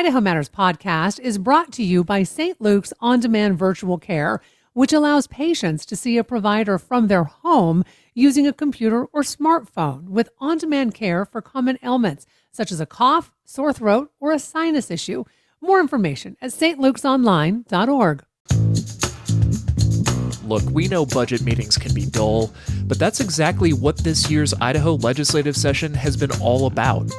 Idaho Matters podcast is brought to you by St. Luke's On-Demand Virtual Care, which allows patients to see a provider from their home using a computer or smartphone with on-demand care for common ailments, such as a cough, sore throat, or a sinus issue. More information at stlukesonline.org. Look, we know budget meetings can be dull, but that's exactly what this year's Idaho legislative session has been all about.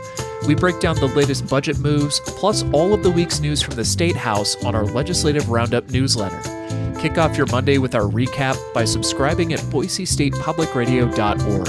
We break down the latest budget moves, plus all of the week's news from the State House on our Legislative Roundup newsletter. Kick off your Monday with our recap by subscribing at boisestatepublicradio.org.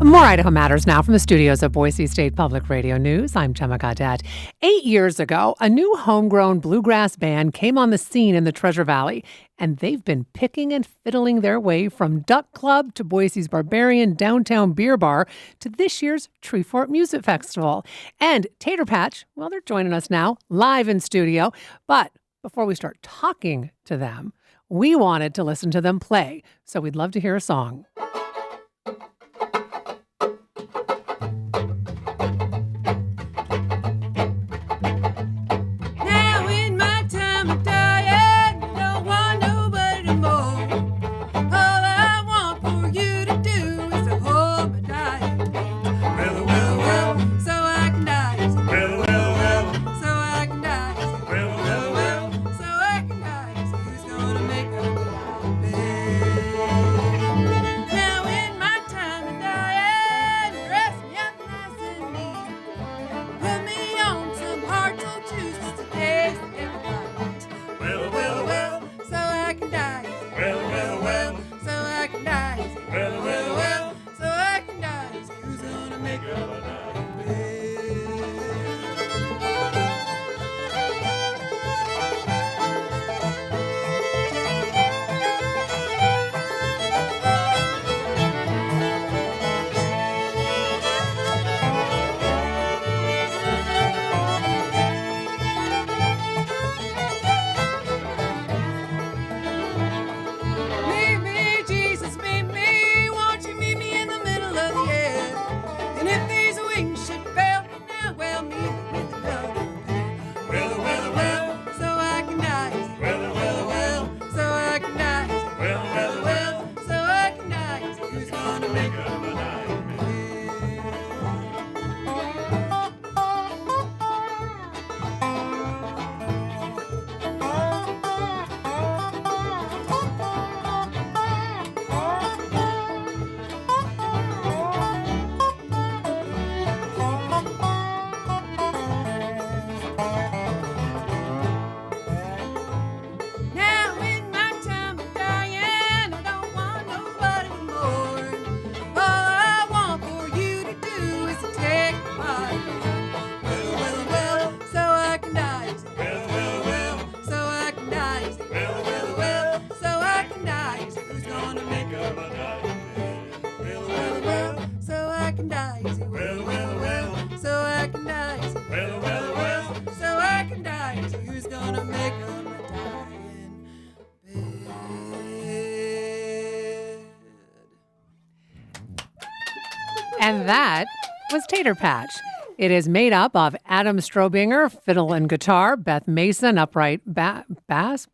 More Idaho Matters now from the studios of Boise State Public Radio News. I'm Gemma Gaudette. 8 years ago, a new homegrown bluegrass band came on the scene in the Treasure Valley, and they've been picking and fiddling their way from Duck Club to Boise's Barbarian Downtown Beer Bar to this year's Treefort Music Festival. And Tater Patch, well, they're joining us now live in studio. But before we start talking to them, we wanted to listen to them play. So we'd love to hear a song. And that was Tater Patch. It is made up of Adam Strobinger, fiddle and guitar, Beth Mason, upright bass.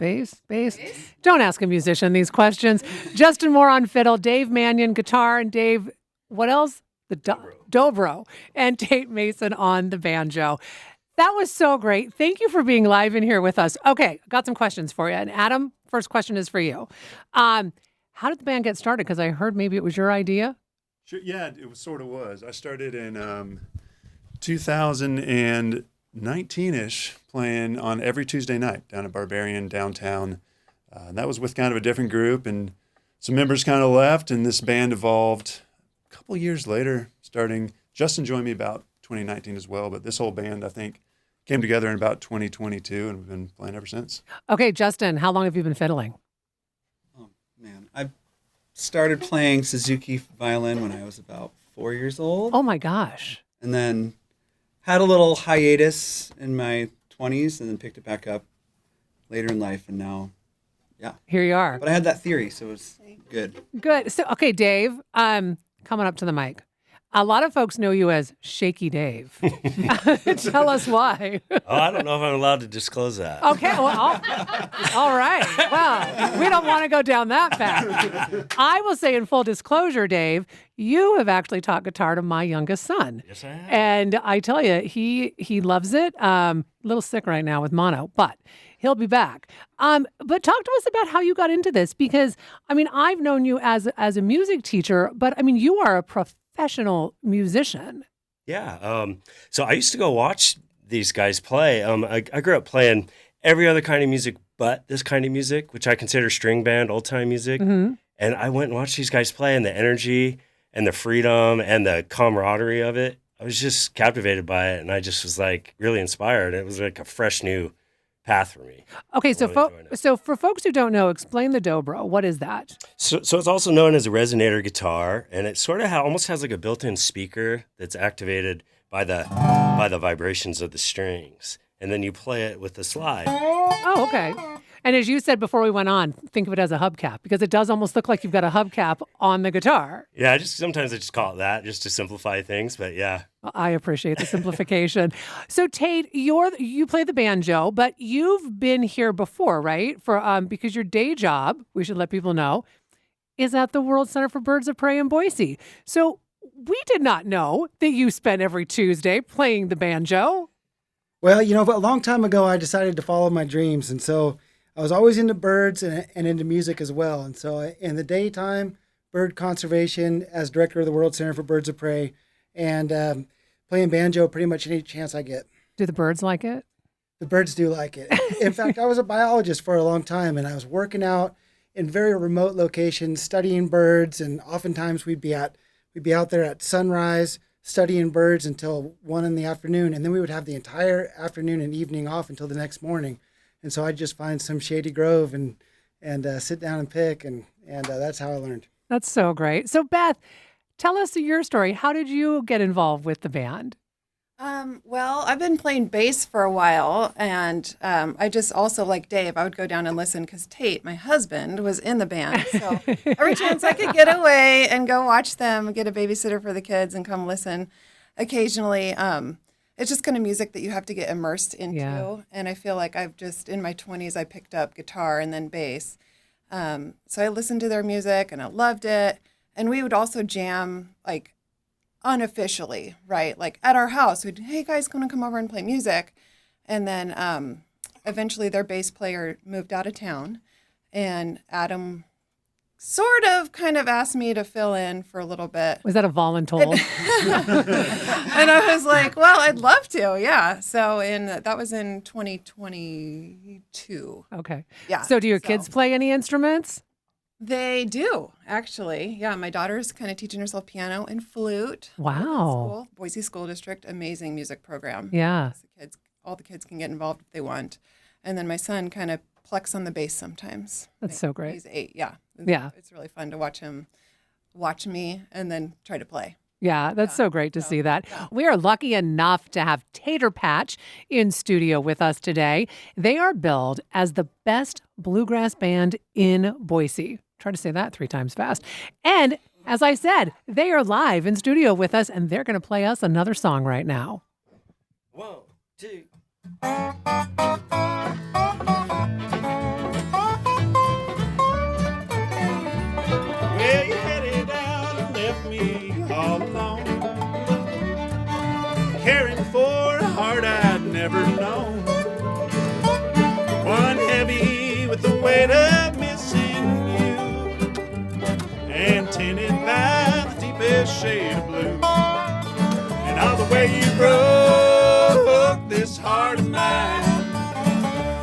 Don't ask a musician these questions. Justin Moore on fiddle, Dave Mannion guitar, and Dave, what else? The dobro, and Tate Mason on the banjo. That was so great. Thank you for being live in here with us. Okay, got some questions for you. And Adam, first question is for you. How did the band get started? Because I heard maybe it was your idea. Sure, yeah, it was. I started in 2019-ish, playing on every Tuesday night down at Barbarian downtown. That was with kind of a different group, and some members kind of left, and this band evolved a couple years later, starting. Justin joined me about 2019 as well, but this whole band, I think, came together in about 2022, and we've been playing ever since. Okay, Justin, how long have you been fiddling? Oh, man. I started playing Suzuki violin when I was about 4 years old. Oh, my gosh. And then had a little hiatus in my 20s and then picked it back up later in life. And now, yeah. Here you are. But I had that theory, so it was good. Good. So, okay, Dave, coming up to the mic. A lot of folks know you as Shaky Dave. Tell us why. I don't know if I'm allowed to disclose that. Okay, well, all right. Well, we don't want to go down that path. I will say in full disclosure, Dave, you have actually taught guitar to my youngest son. Yes, I have. And I tell you, he loves it. A little sick right now with mono, but he'll be back. But talk to us about how you got into this, because, I mean, I've known you as a music teacher, but, I mean, you are a professional musician. Yeah. So I used to go watch these guys play. I grew up playing every other kind of music but this kind of music, which I consider string band, old time music. Mm-hmm. And I went and watched these guys play, and the energy and the freedom and the camaraderie of it. I was just captivated by it, and I just was like really inspired. It was like a fresh new path for me. Okay, so Really enjoying it. so for folks who don't know, explain the dobro. What is that? So it's also known as a resonator guitar, and it sort of almost has like a built-in speaker that's activated by the vibrations of the strings, and then you play it with the slide. Oh, okay. And as you said before we went on, think of it as a hubcap, because it does almost look like you've got a hubcap on the guitar. Yeah, sometimes I just call it that just to simplify things, but yeah. I appreciate the simplification. So Tate, you play the banjo, but you've been here before, right? For because your day job, we should let people know, is at the World Center for Birds of Prey in Boise. So we did not know that you spent every Tuesday playing the banjo. Well, a long time ago, I decided to follow my dreams. And so I was always into birds and into music as well. And so in the daytime, bird conservation as director of the World Center for Birds of Prey, and playing banjo pretty much any chance I get. Do the birds like it? The birds do like it. In fact, I was a biologist for a long time, and I was working out in very remote locations, studying birds. And oftentimes we'd be out there at sunrise, studying birds until 1 p.m, and then we would have the entire afternoon and evening off until the next morning. And so I'd just find some shady grove and sit down and pick, and that's how I learned. That's so great. So Beth, tell us your story. How did you get involved with the band? Well, I've been playing bass for a while, and I just also, like Dave, I would go down and listen because Tate, my husband, was in the band. So every chance I could get away and go watch them, get a babysitter for the kids, and come listen occasionally. It's just kind of music that you have to get immersed into. Yeah. And I feel like I've just, in my 20s, I picked up guitar and then bass. So I listened to their music, and I loved it. And we would also jam, like, unofficially, right? Like at our house, we'd, hey guys, gonna come over and play music. And then eventually their bass player moved out of town, and Adam sort of kind of asked me to fill in for a little bit. Was that a voluntold? And I was like, well, I'd love to, yeah. So that was in 2022. Okay. Yeah. So do your kids play any instruments? They do, actually. Yeah, my daughter's kind of teaching herself piano and flute. Wow. Boise School District, amazing music program. Yeah. All the kids can get involved if they want. And then my son kind of plucks on the bass sometimes. That's so great. He's 8, yeah. Yeah. It's really fun to watch him watch me and then try to play. Yeah, that's so great to see that. We are lucky enough to have Tater Patch in studio with us today. They are billed as the best bluegrass band in Boise. Try to say that 3 times fast. And as I said, they are live in studio with us, and they're going to play us another song right now. 1, 2. Well, you headed out and left me all alone, caring for a heart I'd never known. One heavy with the weight of missing you, and tinted by the deepest shade of blue. And all the way you broke this heart of mine,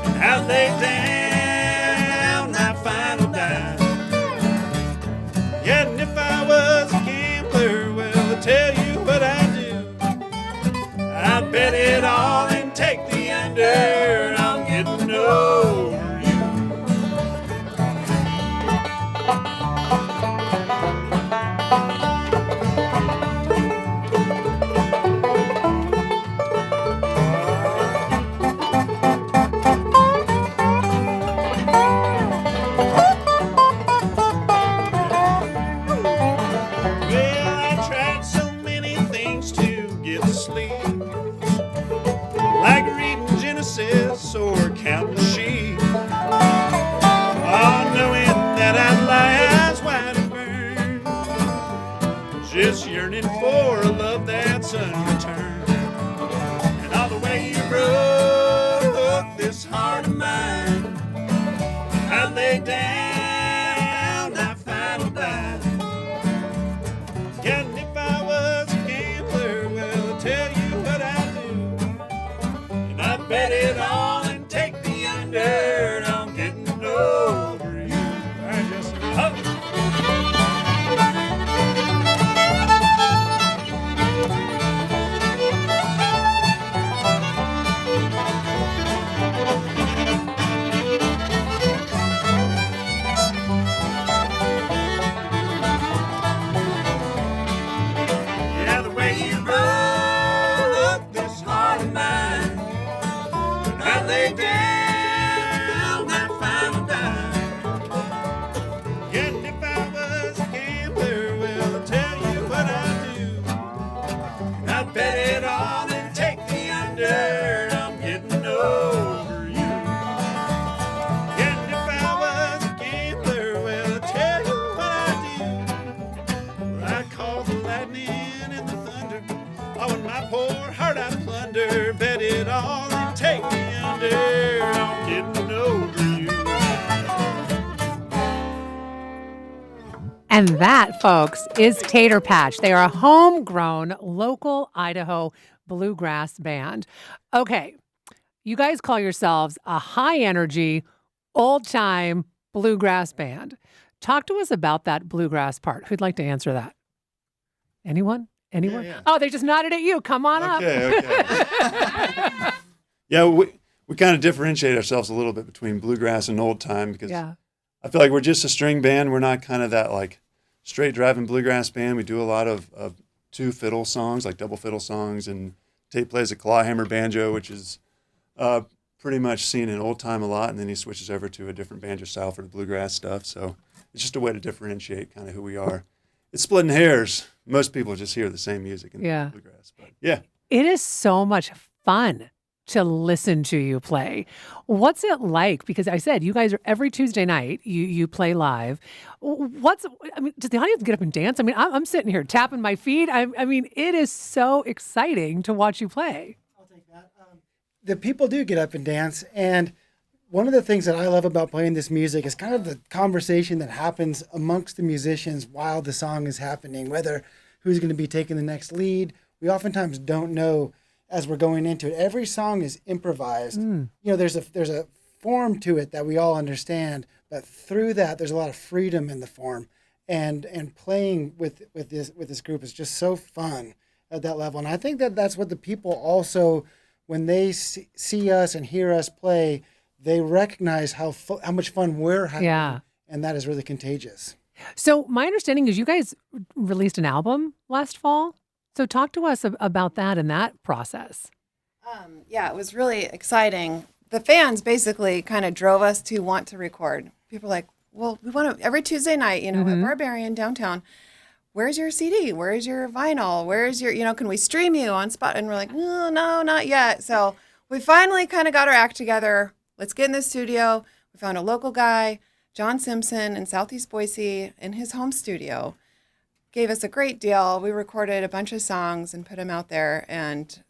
and how they down that final dime. Yeah, and if I was a gambler, well, I'll tell you what I'd do. I'd bet it all and take the under on getting over you. counting sheep. Oh, knowing that I'd lie as white and burn, just yearning for a love that's unreturned. And all the way you broke this heart of mine, I lay down that final dime. And if I was a gambler, well, I'll tell you what I'd do. And I'd bet it all and take the under. And I'm getting over you. All right, Justin. Yeah, the way you broke this heart of mine, and I lay down that final dime. And if I was a gambler, well, I'll tell you what I'd do. I'd bet it all and take the under. I'm getting over you. And if I was a gambler, well, I'll tell you what I'd do. Well, I'd call the lightning and the thunder. Oh, and my poor heart I'd plunder. Bet it all and take the under. I'm getting over you. And that, folks, is Tater Patch. They are a homegrown, local Idaho bluegrass band. Okay, you guys call yourselves a high-energy, old-time bluegrass band. Talk to us about that bluegrass part. Who'd like to answer that? Anyone? Anyone? Yeah. Oh, they just nodded at you. Come on up. Okay. Yeah, we kind of differentiate ourselves a little bit between bluegrass and old time because Yeah. I feel like we're just a string band. We're not kind of that like straight driving bluegrass band. We do a lot of two fiddle songs, like double fiddle songs, and Tate plays a clawhammer banjo, which is pretty much seen in old time a lot, and then he switches over to a different banjo style for the bluegrass stuff. So it's just a way to differentiate kind of who we are. It's splitting hairs. Most people just hear the same music in Yeah. bluegrass, but yeah. It is so much fun to listen to you play. What's it like? Because I said you guys are every Tuesday night you play live. Does the audience get up and dance? I mean, I'm sitting here tapping my feet. I mean, it is so exciting to watch you play. I'll take that. The people do get up and dance, and one of the things that I love about playing this music is kind of the conversation that happens amongst the musicians while the song is happening, whether who's going to be taking the next lead. We oftentimes don't know as we're going into it. Every song is improvised. You know, there's a form to it that we all understand, but through that, there's a lot of freedom in the form. And playing with this group is just so fun at that level. And I think that that's what the people also, when they see us and hear us play, they recognize how much fun we're having. Yeah. And that is really contagious. So my understanding is you guys released an album last fall. So talk to us about that and that process. Yeah, it was really exciting. The fans basically kind of drove us to want to record. People were like, well, we want to, every Tuesday night, at Barbarian downtown, where's your CD? Where's your vinyl? Where's your, can we stream you on Spot? And we're like, no, not yet. So we finally kind of got our act together. Let's get in the studio. We found a local guy, John Simpson in Southeast Boise, in his home studio. Gave us a great deal. We recorded a bunch of songs and put them out there. And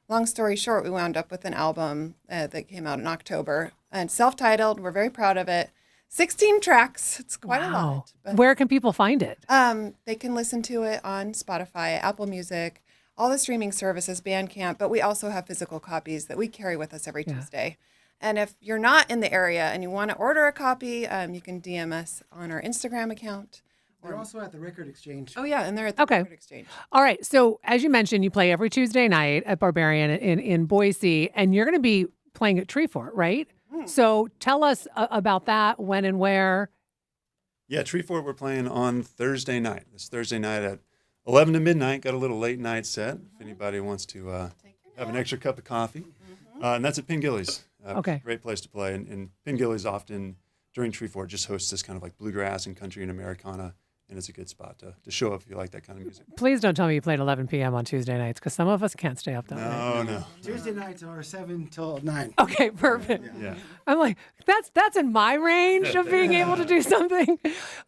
long story short, we wound up with an album that came out in October and self-titled. We're very proud of it. 16 tracks. It's quite a lot. But, Where can people find it? they can listen to it on Spotify, Apple Music, all the streaming services, Bandcamp. But we also have physical copies that we carry with us every Tuesday. And if you're not in the area and you want to order a copy, you can DM us on our Instagram account. They're also at the Record Exchange. Oh, yeah, and they're at the Record Exchange. All right. So as you mentioned, you play every Tuesday night at Barbarian in Boise, and you're going to be playing at Treefort, right? So tell us about that, when and where. Yeah, Treefort, we're playing on Thursday night. This Thursday night at 11 to midnight. Got a little late night set if anybody wants to have an extra cup of coffee. And that's at Pingilly's. Great place to play. And Pingilly's often, during Treefort, just hosts this kind of like bluegrass and country and Americana and it's a good spot to show up if you like that kind of music. Please don't tell me you played 11 p.m. on Tuesday nights, because some of us can't stay up that late. No. Tuesday nights are 7 till 9. Okay, perfect. Yeah. I'm like, that's in my range of being able to do something.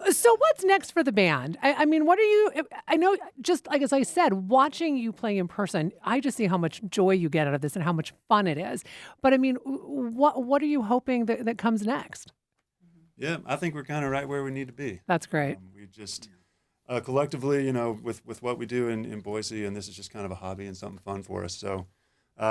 So what's next for the band? I mean, what are you, I know, just like as I said, watching you play in person, I just see how much joy you get out of this and how much fun it is. But I mean, what are you hoping that comes next? Yeah, I think we're kind of right where we need to be. That's great. We just collectively, with what we do in Boise, and this is just kind of a hobby and something fun for us. So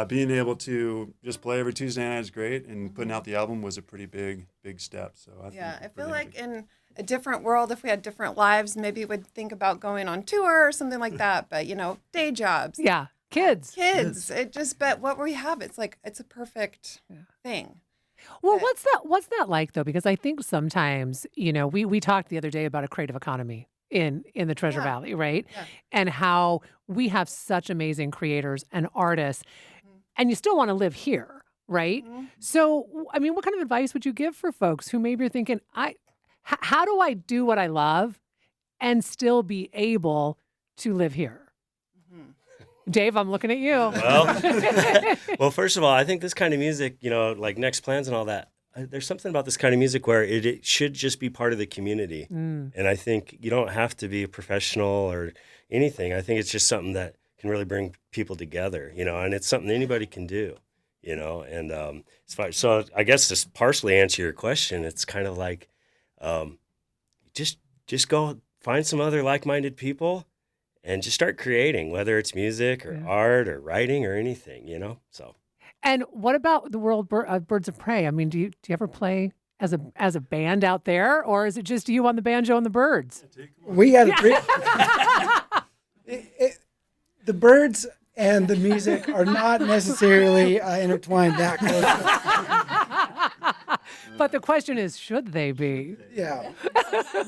being able to just play every Tuesday night is great, and putting out the album was a pretty big step. So I feel like in a different world, if we had different lives, maybe we'd think about going on tour or something like that. But day jobs. Yeah, kids. But what we have, it's a perfect thing. Well, what's that like though? Because I think sometimes, we talked the other day about a creative economy in the Treasure Valley, right? Yeah. And how we have such amazing creators and artists, and you still want to live here, right? Mm-hmm. So, I mean, what kind of advice would you give for folks who maybe are thinking, how do I do what I love and still be able to live here? Dave, I'm looking at you. Well, first of all, I think this kind of music, like Next Plans and all that, there's something about this kind of music where it should just be part of the community. And I think you don't have to be a professional or anything. I think it's just something that can really bring people together, and it's something anybody can do, and as far, so I guess to partially answer your question, it's kind of like just go find some other like-minded people and just start creating, whether it's music or art or writing or anything, so. And what about the world Birds of Prey? I mean, do you ever play as a band out there, or is it just you on the banjo and the birds? We had the birds and the music are not necessarily intertwined that closely. But the question is, should they be? Yeah,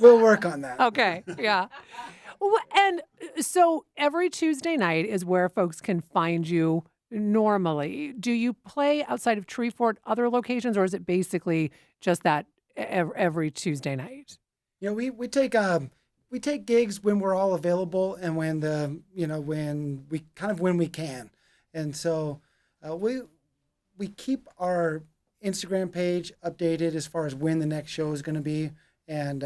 we'll work on that. Okay, yeah. And so every Tuesday night is where folks can find you normally. Do you play outside of Treefort other locations, or is it basically just that every Tuesday night? We take gigs when we're all available and when when we can. And so we keep our Instagram page updated as far as when the next show is going to be. And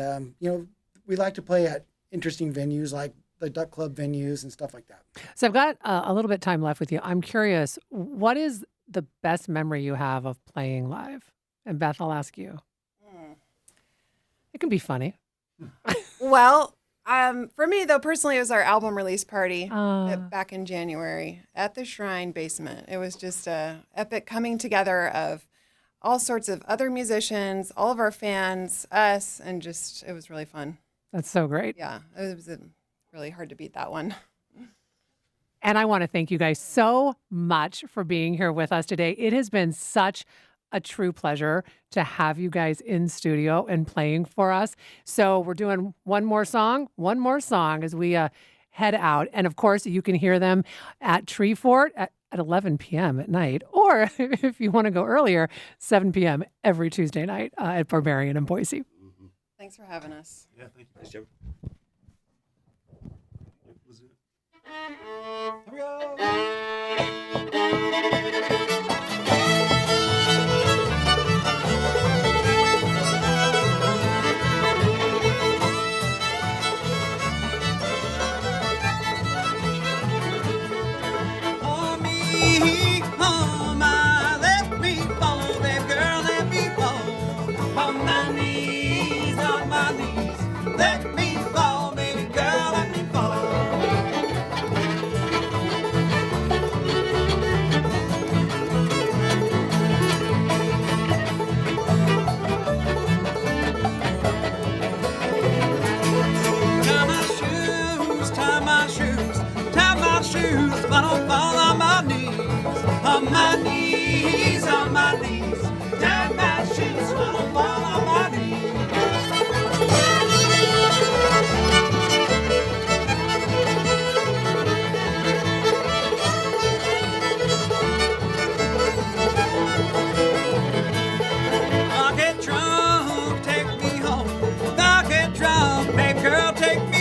we like to play at interesting venues like the Duck Club venues and stuff like that. So I've got a little bit of time left with you. I'm curious, what is the best memory you have of playing live? And Beth, I'll ask you. It can be funny. Well, for me though, personally, it was our album release party back in January at the Shrine basement. It was just a epic coming together of all sorts of other musicians, all of our fans, us, and it was really fun. That's so great. Yeah, it was really hard to beat that one. And I want to thank you guys so much for being here with us today. It has been such a true pleasure to have you guys in studio and playing for us. So we're doing one more song as we head out. And of course, you can hear them at Treefort at 11 p.m. at night, or if you want to go earlier, 7 p.m. every Tuesday night at Barbarian in Boise. Thanks for having us. Yeah, thank you. Nice job. Was it? Here we go. But I'll fall on my knees, on my knees. Tie my shoes, but I'll fall on my knees. I'll get drunk, take me home. I'll get drunk, babe girl, take me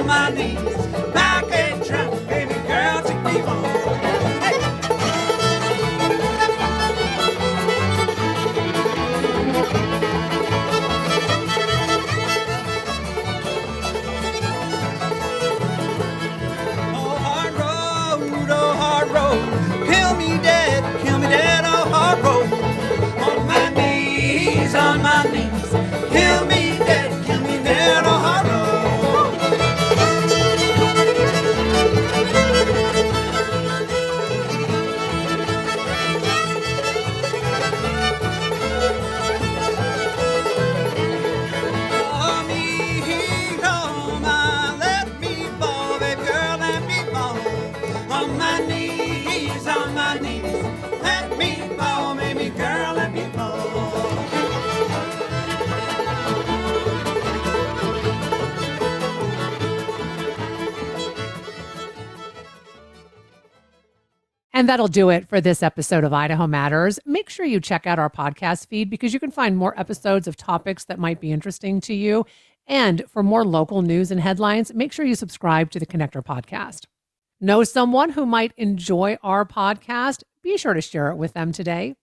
on my knees. Back and drum, baby girl, take me home. Oh, hard road, kill me dead, oh, hard road. On my knees, kill me dead, oh, hard road. Oh, me, oh, my, let me fall, baby girl, let me fall. On my knees, let me fall, baby girl, let me fall. And that'll do it for this episode of Idaho Matters. Make sure you check out our podcast feed because you can find more episodes of topics that might be interesting to you. And for more local news and headlines, make sure you subscribe to the Connector podcast. Know someone who might enjoy our podcast? Be sure to share it with them today.